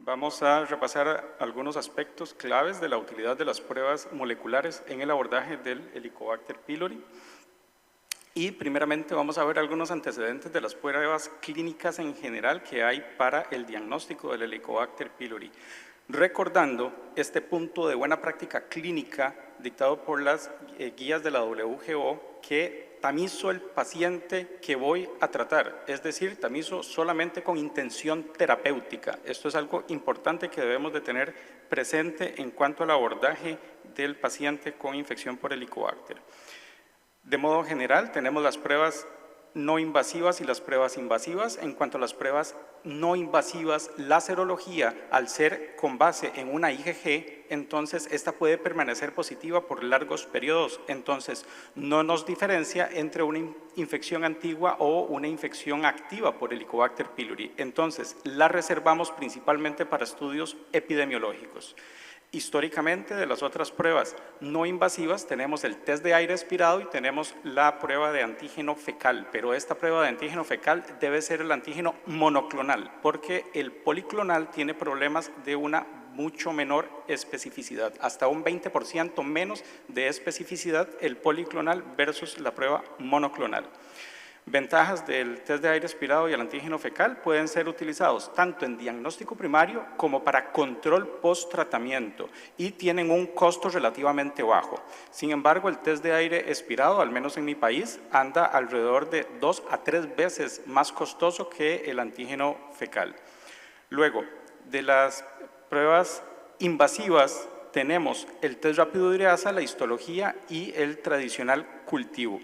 Vamos a repasar algunos aspectos claves de la utilidad de las pruebas moleculares en el abordaje del Helicobacter pylori. Y primeramente vamos a ver algunos antecedentes de las pruebas clínicas en general que hay para el diagnóstico del Helicobacter pylori. Recordando este punto de buena práctica clínica dictado por las guías de la WHO, que tamizo el paciente que voy a tratar, es decir, tamizo solamente con intención terapéutica. Esto es algo importante que debemos de tener presente en cuanto al abordaje del paciente con infección por Helicobacter. De modo general, tenemos las pruebas no invasivas y las pruebas invasivas. En cuanto a las pruebas no invasivas, la serología, al ser con base en una IgG, entonces esta puede permanecer positiva por largos periodos. Entonces, no nos diferencia entre una infección antigua o una infección activa por Helicobacter pylori. Entonces, la reservamos principalmente para estudios epidemiológicos. Históricamente, de las otras pruebas no invasivas, tenemos el test de aire expirado y tenemos la prueba de antígeno fecal, pero esta prueba de antígeno fecal debe ser el antígeno monoclonal, porque el policlonal tiene problemas de una mucho menor especificidad, hasta un 20% menos de especificidad el policlonal versus la prueba monoclonal. Ventajas del test de aire expirado y el antígeno fecal: pueden ser utilizados tanto en diagnóstico primario como para control post-tratamiento y tienen un costo relativamente bajo. Sin embargo, el test de aire expirado, al menos en mi país, anda alrededor de 2 a 3 veces más costoso que el antígeno fecal. Luego, de las pruebas invasivas, tenemos el test rápido de ureasa, la histología y el tradicional cultivo.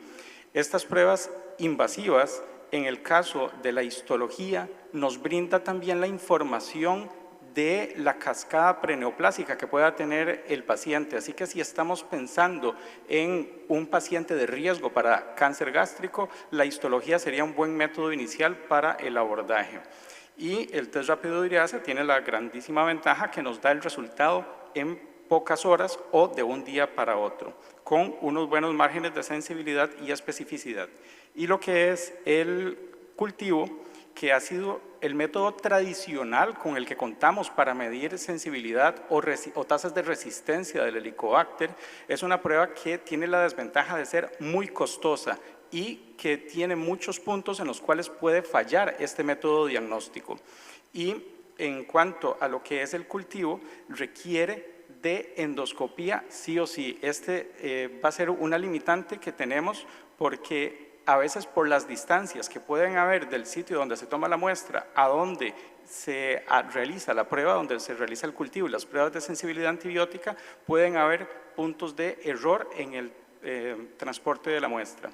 Estas pruebas invasivas, en el caso de la histología, nos brinda también la información de la cascada preneoplásica que pueda tener el paciente. Así que si estamos pensando en un paciente de riesgo para cáncer gástrico, la histología sería un buen método inicial para el abordaje. Y el test rápido de ureasa tiene la grandísima ventaja que nos da el resultado en pocas horas o de un día para otro, con unos buenos márgenes de sensibilidad y especificidad. Y lo que es el cultivo, que ha sido el método tradicional con el que contamos para medir sensibilidad o tasas de resistencia del Helicobacter, es una prueba que tiene la desventaja de ser muy costosa y que tiene muchos puntos en los cuales puede fallar este método diagnóstico. Y en cuanto a lo que es el cultivo, requiere de endoscopía sí o sí. Va a ser una limitante que tenemos, porque a veces por las distancias que pueden haber del sitio donde se toma la muestra a donde se realiza la prueba, donde se realiza el cultivo y las pruebas de sensibilidad antibiótica, pueden haber puntos de error en el transporte de la muestra.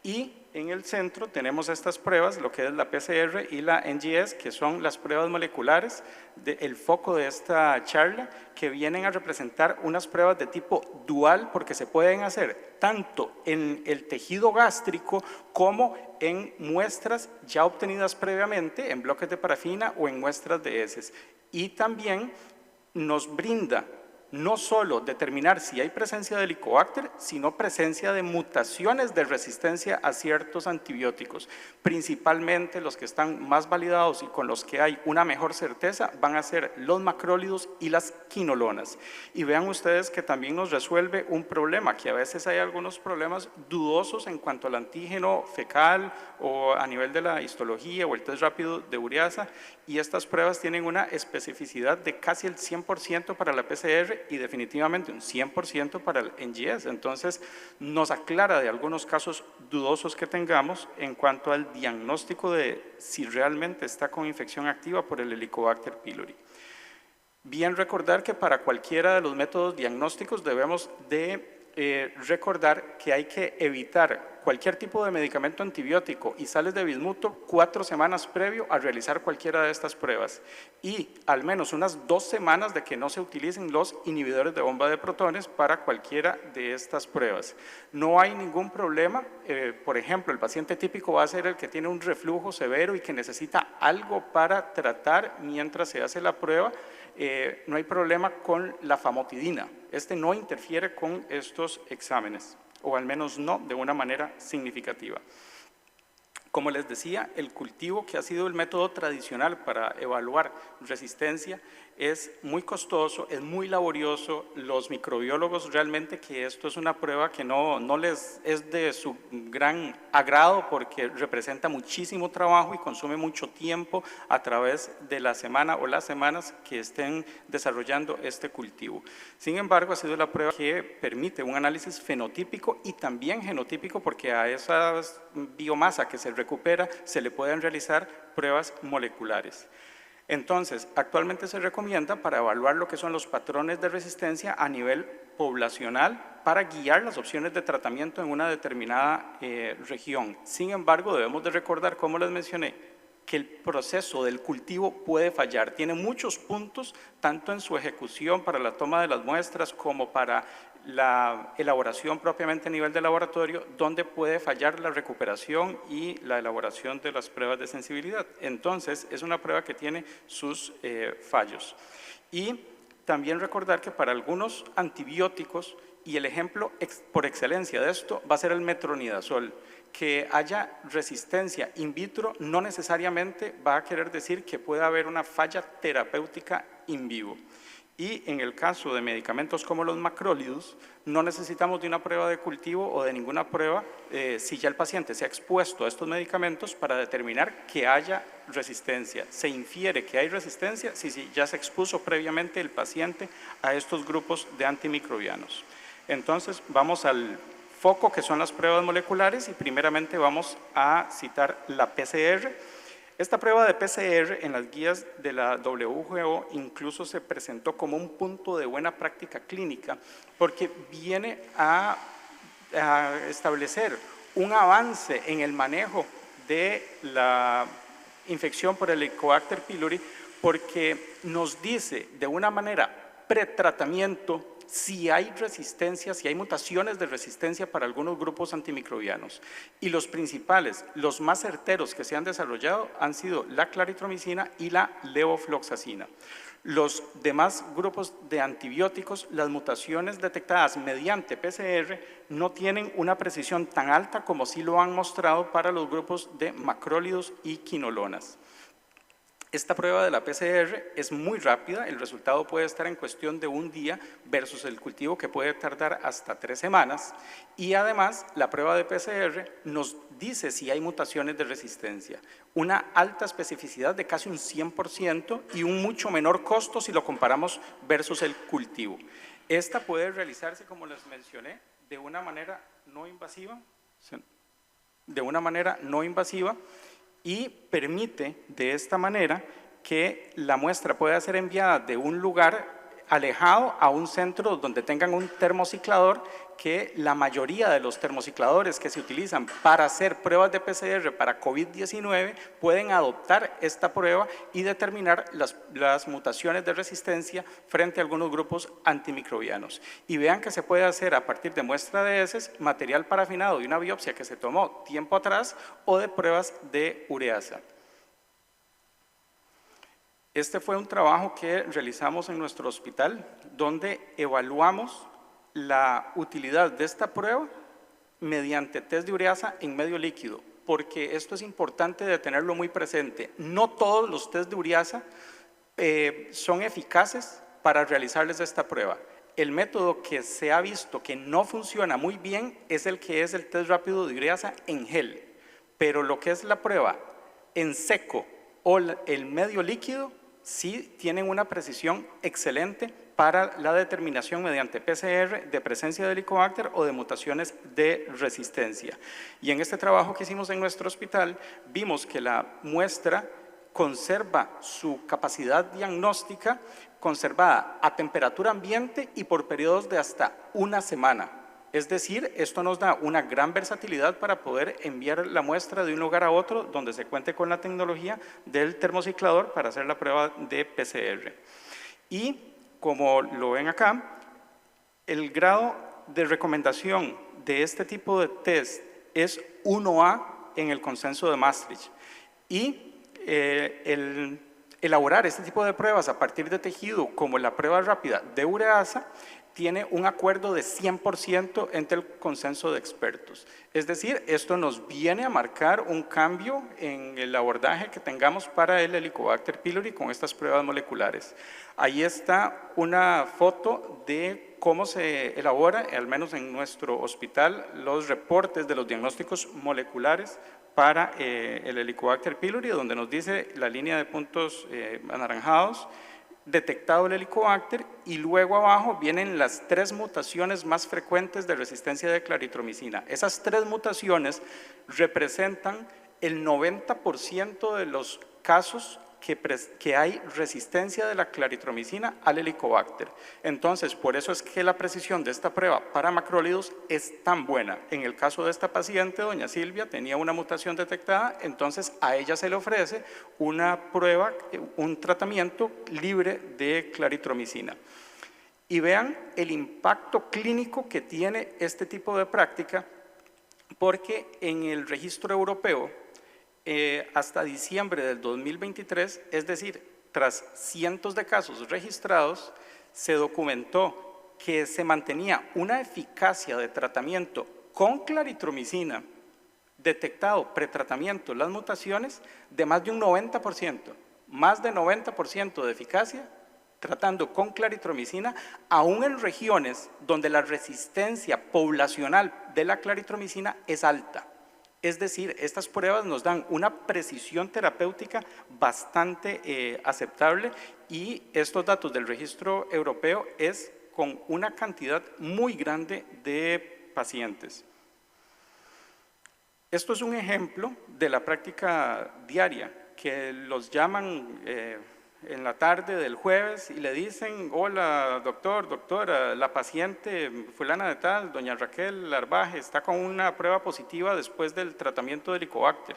Y en el centro tenemos estas pruebas, lo que es la PCR y la NGS, que son las pruebas moleculares, el foco de esta charla, que vienen a representar unas pruebas de tipo dual, porque se pueden hacer tanto en el tejido gástrico como en muestras ya obtenidas previamente, en bloques de parafina o en muestras de heces. Y también nos brinda no solo determinar si hay presencia de Helicobacter, sino presencia de mutaciones de resistencia a ciertos antibióticos. Principalmente los que están más validados y con los que hay una mejor certeza van a ser los macrólidos y las quinolonas. Y vean ustedes que también nos resuelve un problema, que a veces hay algunos problemas dudosos en cuanto al antígeno fecal o a nivel de la histología o el test rápido de ureasa, y estas pruebas tienen una especificidad de casi el 100% para la PCR y definitivamente un 100% para el NGS. Entonces nos aclara de algunos casos dudosos que tengamos en cuanto al diagnóstico de si realmente está con infección activa por el Helicobacter pylori. Bien recordar que para cualquiera de los métodos diagnósticos debemos de recordar que hay que evitar cualquier tipo de medicamento antibiótico y sales de bismuto 4 semanas previo a realizar cualquiera de estas pruebas, y al menos unas 2 semanas de que no se utilicen los inhibidores de bomba de protones para cualquiera de estas pruebas. No hay ningún problema. Por ejemplo, el paciente típico va a ser el que tiene un reflujo severo y que necesita algo para tratar mientras se hace la prueba. No hay problema con la famotidina. No interfiere con estos exámenes, o al menos no de una manera significativa. Como les decía, el cultivo, que ha sido el método tradicional para evaluar resistencia, es muy costoso, es muy laborioso. Los microbiólogos realmente que esto es una prueba que no les es de su gran agrado, porque representa muchísimo trabajo y consume mucho tiempo a través de la semana o las semanas que estén desarrollando este cultivo. Sin embargo, ha sido la prueba que permite un análisis fenotípico y también genotípico, porque a esa biomasa que se recupera se le pueden realizar pruebas moleculares. Entonces, actualmente se recomienda para evaluar lo que son los patrones de resistencia a nivel poblacional para guiar las opciones de tratamiento en una determinada región. Sin embargo, debemos de recordar, como les mencioné, que el proceso del cultivo puede fallar. Tiene muchos puntos, tanto en su ejecución para la toma de las muestras como para la elaboración propiamente a nivel de laboratorio, donde puede fallar la recuperación y la elaboración de las pruebas de sensibilidad. Entonces, es una prueba que tiene sus fallos. Y también recordar que para algunos antibióticos, y el ejemplo por excelencia de esto va a ser el metronidazol, que haya resistencia in vitro no necesariamente va a querer decir que pueda haber una falla terapéutica in vivo. Y en el caso de medicamentos como los macrólidos, no necesitamos de una prueba de cultivo o de ninguna prueba si ya el paciente se ha expuesto a estos medicamentos para determinar que haya resistencia. Se infiere que hay resistencia si ya se expuso previamente el paciente a estos grupos de antimicrobianos. Entonces, vamos al foco, que son las pruebas moleculares, y primeramente vamos a citar la PCR. Esta prueba de PCR en las guías de la WHO incluso se presentó como un punto de buena práctica clínica, porque viene a establecer un avance en el manejo de la infección por el Helicobacter pylori, porque nos dice de una manera pretratamiento si hay resistencia, si hay mutaciones de resistencia para algunos grupos antimicrobianos. Y los principales, los más certeros que se han desarrollado han sido la claritromicina y la levofloxacina. Los demás grupos de antibióticos, las mutaciones detectadas mediante PCR no tienen una precisión tan alta como sí lo han mostrado para los grupos de macrólidos y quinolonas. Esta prueba de la PCR es muy rápida, el resultado puede estar en cuestión de un día versus el cultivo que puede tardar hasta 3 semanas, y además la prueba de PCR nos dice si hay mutaciones de resistencia, una alta especificidad de casi un 100% y un mucho menor costo si lo comparamos versus el cultivo. Esta puede realizarse, como les mencioné, de una manera no invasiva, y permite de esta manera que la muestra pueda ser enviada de un lugar alejado a un centro donde tengan un termociclador, que la mayoría de los termocicladores que se utilizan para hacer pruebas de PCR para COVID-19 pueden adoptar esta prueba y determinar las mutaciones de resistencia frente a algunos grupos antimicrobianos. Y vean que se puede hacer a partir de muestra de heces, material parafinado de una biopsia que se tomó tiempo atrás o de pruebas de ureasa. Este fue un trabajo que realizamos en nuestro hospital, donde evaluamos la utilidad de esta prueba mediante test de ureasa en medio líquido, porque esto es importante de tenerlo muy presente. No todos los test de ureasa son eficaces para realizarles esta prueba. El método que se ha visto que no funciona muy bien es el que es el test rápido de ureasa en gel, pero lo que es la prueba en seco o el medio líquido sí tienen una precisión excelente para la determinación mediante PCR de presencia de Helicobacter o de mutaciones de resistencia. Y en este trabajo que hicimos en nuestro hospital, vimos que la muestra conserva su capacidad diagnóstica conservada a temperatura ambiente y por periodos de hasta una semana. Es decir, esto nos da una gran versatilidad para poder enviar la muestra de un lugar a otro donde se cuente con la tecnología del termociclador para hacer la prueba de PCR. Y como lo ven acá, el grado de recomendación de este tipo de test es 1A en el consenso de Maastricht, y elaborar este tipo de pruebas a partir de tejido, como la prueba rápida de ureasa, tiene un acuerdo de 100% entre el consenso de expertos. Es decir, esto nos viene a marcar un cambio en el abordaje que tengamos para el Helicobacter pylori con estas pruebas moleculares. Ahí está una foto de cómo se elabora, al menos en nuestro hospital, los reportes de los diagnósticos moleculares para el Helicobacter pylori, donde nos dice la línea de puntos anaranjados, detectado el Helicobacter, y luego abajo vienen las 3 mutaciones más frecuentes de resistencia de claritromicina. Esas 3 mutaciones representan el 90% de los casos que hay resistencia de la claritromicina al Helicobacter. Entonces, por eso es que la precisión de esta prueba para macrólidos es tan buena. En el caso de esta paciente, doña Silvia, tenía una mutación detectada, entonces a ella se le ofrece una prueba, un tratamiento libre de claritromicina. Y vean el impacto clínico que tiene este tipo de práctica, porque en el registro europeo, hasta diciembre del 2023, es decir, tras cientos de casos registrados, se documentó que se mantenía una eficacia de tratamiento con claritromicina detectado pretratamiento las mutaciones de más de un 90%, más de 90% de eficacia tratando con claritromicina, aún en regiones donde la resistencia poblacional de la claritromicina es alta. Es decir, estas pruebas nos dan una precisión terapéutica bastante aceptable, y estos datos del registro europeo es con una cantidad muy grande de pacientes. Esto es un ejemplo de la práctica diaria, que los llaman en la tarde del jueves y le dicen: hola doctor, doctora, la paciente fulana de tal, doña Raquel Larbaje, está con una prueba positiva después del tratamiento de Helicobacter.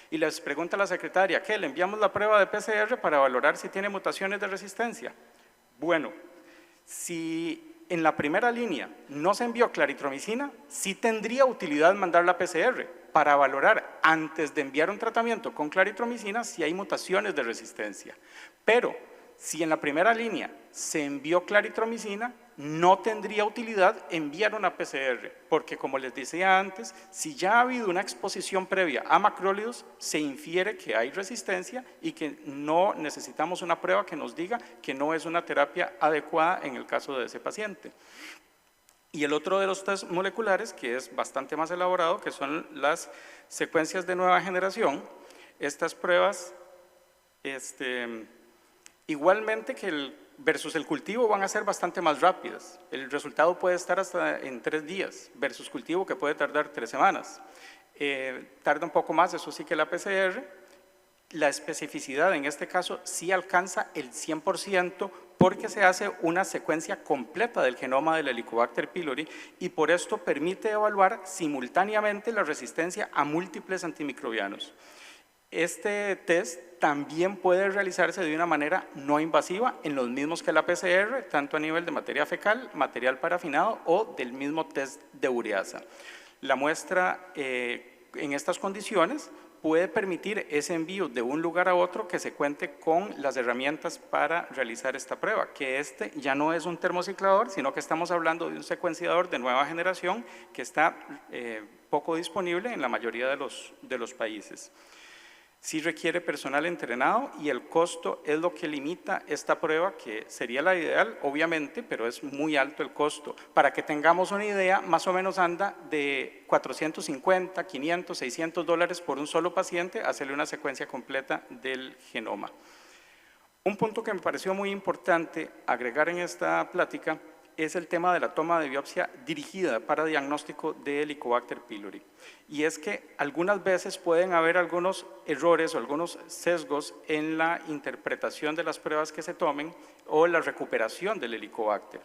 Y les pregunta a la secretaria: ¿qué? ¿Le enviamos la prueba de PCR para valorar si tiene mutaciones de resistencia? Bueno, si en la primera línea no se envió claritromicina, sí tendría utilidad mandar la PCR para valorar antes de enviar un tratamiento con claritromicina si hay mutaciones de resistencia. Pero si en la primera línea se envió claritromicina, no tendría utilidad enviar una PCR, porque como les decía antes, si ya ha habido una exposición previa a macrólidos, se infiere que hay resistencia y que no necesitamos una prueba que nos diga que no es una terapia adecuada en el caso de ese paciente. Y el otro de los test moleculares, que es bastante más elaborado, que son las secuencias de nueva generación. Estas pruebas, igualmente que versus el cultivo, van a ser bastante más rápidas. El resultado puede estar hasta en 3 días, versus cultivo que puede tardar 3 semanas. Tarda un poco más, eso sí, que la PCR. La especificidad en este caso sí alcanza el 100%, porque se hace una secuencia completa del genoma del Helicobacter pylori, y por esto permite evaluar simultáneamente la resistencia a múltiples antimicrobianos. Este test también puede realizarse de una manera no invasiva, en los mismos que la PCR, tanto a nivel de materia fecal, material parafinado o del mismo test de ureasa. La muestra en estas condiciones puede permitir ese envío de un lugar a otro que se cuente con las herramientas para realizar esta prueba, que ya no es un termociclador, sino que estamos hablando de un secuenciador de nueva generación que está poco disponible en la mayoría de los países. Sí requiere personal entrenado, y el costo es lo que limita esta prueba, que sería la ideal, obviamente, pero es muy alto el costo. Para que tengamos una idea, más o menos anda de 450, 500, 600 dólares por un solo paciente hacerle una secuencia completa del genoma. Un punto que me pareció muy importante agregar en esta plática es el tema de la toma de biopsia dirigida para diagnóstico de Helicobacter pylori. Y es que algunas veces pueden haber algunos errores o algunos sesgos en la interpretación de las pruebas que se tomen o la recuperación del Helicobacter.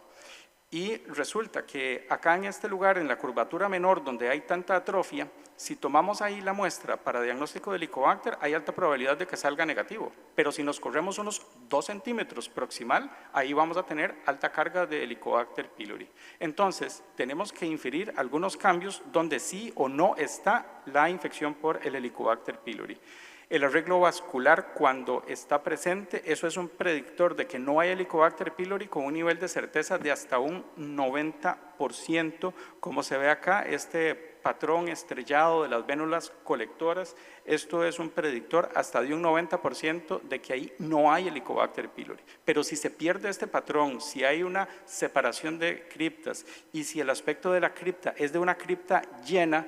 Y resulta que acá en este lugar, en la curvatura menor, donde hay tanta atrofia, si tomamos ahí la muestra para diagnóstico de Helicobacter, hay alta probabilidad de que salga negativo. Pero si nos corremos unos 2 centímetros proximal, ahí vamos a tener alta carga de Helicobacter pylori. Entonces, tenemos que inferir algunos cambios donde sí o no está la infección por el Helicobacter pylori. El arreglo vascular, cuando está presente, eso es un predictor de que no hay Helicobacter pylori con un nivel de certeza de hasta un 90%, como se ve acá, este patrón estrellado de las vénulas colectoras, esto es un predictor hasta de un 90% de que ahí no hay Helicobacter pylori. Pero si se pierde este patrón, si hay una separación de criptas y si el aspecto de la cripta es de una cripta llena,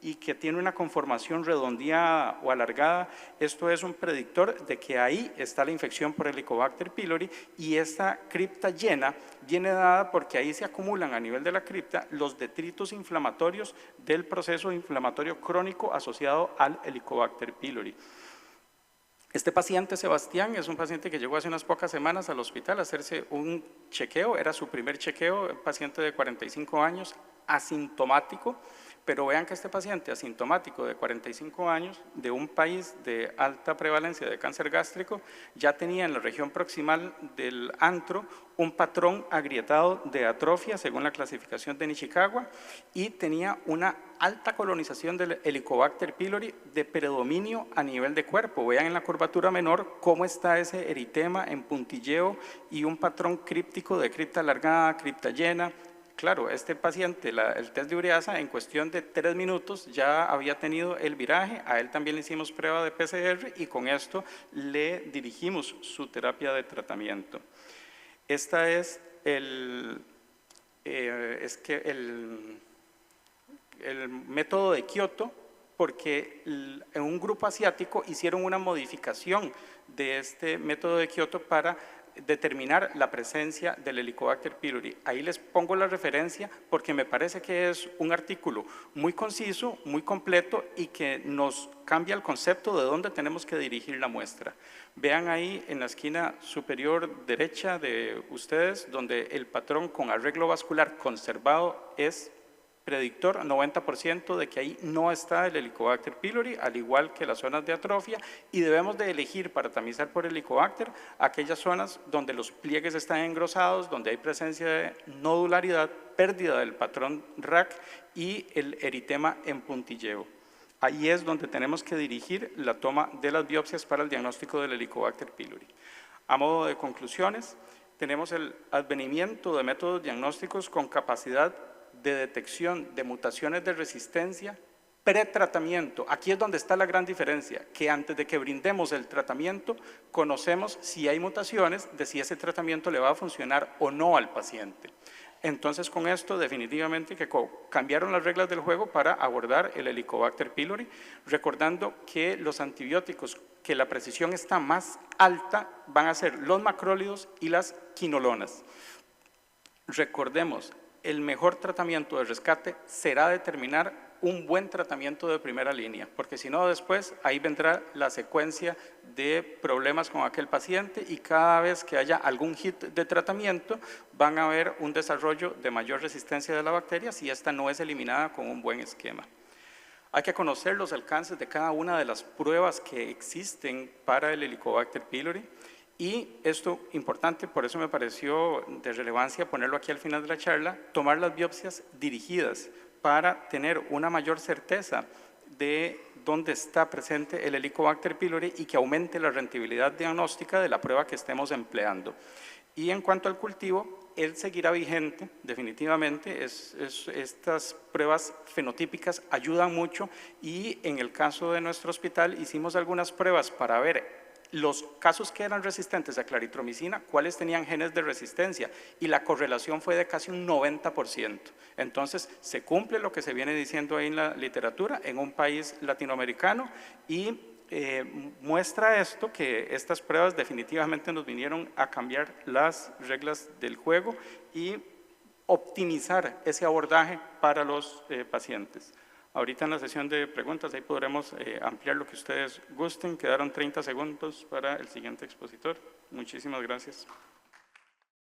y que tiene una conformación redondeada o alargada, esto es un predictor de que ahí está la infección por Helicobacter pylori, y esta cripta llena viene dada porque ahí se acumulan a nivel de la cripta los detritos inflamatorios del proceso inflamatorio crónico asociado al Helicobacter pylori. Este paciente, Sebastián, es un paciente que llegó hace unas pocas semanas al hospital a hacerse un chequeo, era su primer chequeo, paciente de 45 años, asintomático, pero vean que este paciente asintomático de 45 años, de un país de alta prevalencia de cáncer gástrico, ya tenía en la región proximal del antro un patrón agrietado de atrofia según la clasificación de Nishikawa, y tenía una alta colonización del Helicobacter pylori de predominio a nivel de cuerpo. Vean en la curvatura menor cómo está ese eritema en puntilleo y un patrón críptico de cripta alargada, cripta llena. Claro, este paciente, el test de ureasa, en cuestión de 3 minutos ya había tenido el viraje, a él también le hicimos prueba de PCR y con esto le dirigimos su terapia de tratamiento. Esta es el método de Kioto, porque en un grupo asiático hicieron una modificación de este método de Kioto para determinar la presencia del Helicobacter pylori. Ahí les pongo la referencia porque me parece que es un artículo muy conciso, muy completo y que nos cambia el concepto de dónde tenemos que dirigir la muestra. Vean ahí en la esquina superior derecha de ustedes, donde el patrón con arreglo vascular conservado es predictor 90% de que ahí no está el Helicobacter pylori, al igual que las zonas de atrofia, y debemos de elegir para tamizar por Helicobacter aquellas zonas donde los pliegues están engrosados, donde hay presencia de nodularidad, pérdida del patrón RAC y el eritema en puntilleo. Ahí es donde tenemos que dirigir la toma de las biopsias para el diagnóstico del Helicobacter pylori. A modo de conclusiones, tenemos el advenimiento de métodos diagnósticos con capacidad de detección de mutaciones de resistencia pretratamiento. Aquí es donde está la gran diferencia, que antes de que brindemos el tratamiento, conocemos si hay mutaciones, de si ese tratamiento le va a funcionar o no al paciente. Entonces, con esto definitivamente que cambiaron las reglas del juego para abordar el Helicobacter pylori, recordando que los antibióticos que la precisión está más alta van a ser los macrólidos y las quinolonas. Recordemos, el mejor tratamiento de rescate será determinar un buen tratamiento de primera línea, porque si no después ahí vendrá la secuencia de problemas con aquel paciente y cada vez que haya algún hit de tratamiento van a haber un desarrollo de mayor resistencia de la bacteria si esta no es eliminada con un buen esquema. Hay que conocer los alcances de cada una de las pruebas que existen para el Helicobacter pylori. Y esto importante, por eso me pareció de relevancia ponerlo aquí al final de la charla, tomar las biopsias dirigidas para tener una mayor certeza de dónde está presente el Helicobacter pylori y que aumente la rentabilidad diagnóstica de la prueba que estemos empleando. Y en cuanto al cultivo, él seguirá vigente, definitivamente, estas pruebas fenotípicas ayudan mucho y en el caso de nuestro hospital hicimos algunas pruebas para ver los casos que eran resistentes a claritromicina, cuáles tenían genes de resistencia, y la correlación fue de casi un 90%. Entonces, se cumple lo que se viene diciendo ahí en la literatura, en un país latinoamericano, y muestra esto que estas pruebas definitivamente nos vinieron a cambiar las reglas del juego y optimizar ese abordaje para los pacientes. Ahorita en la sesión de preguntas ahí podremos ampliar lo que ustedes gusten. Quedaron 30 segundos para el siguiente expositor. Muchísimas gracias.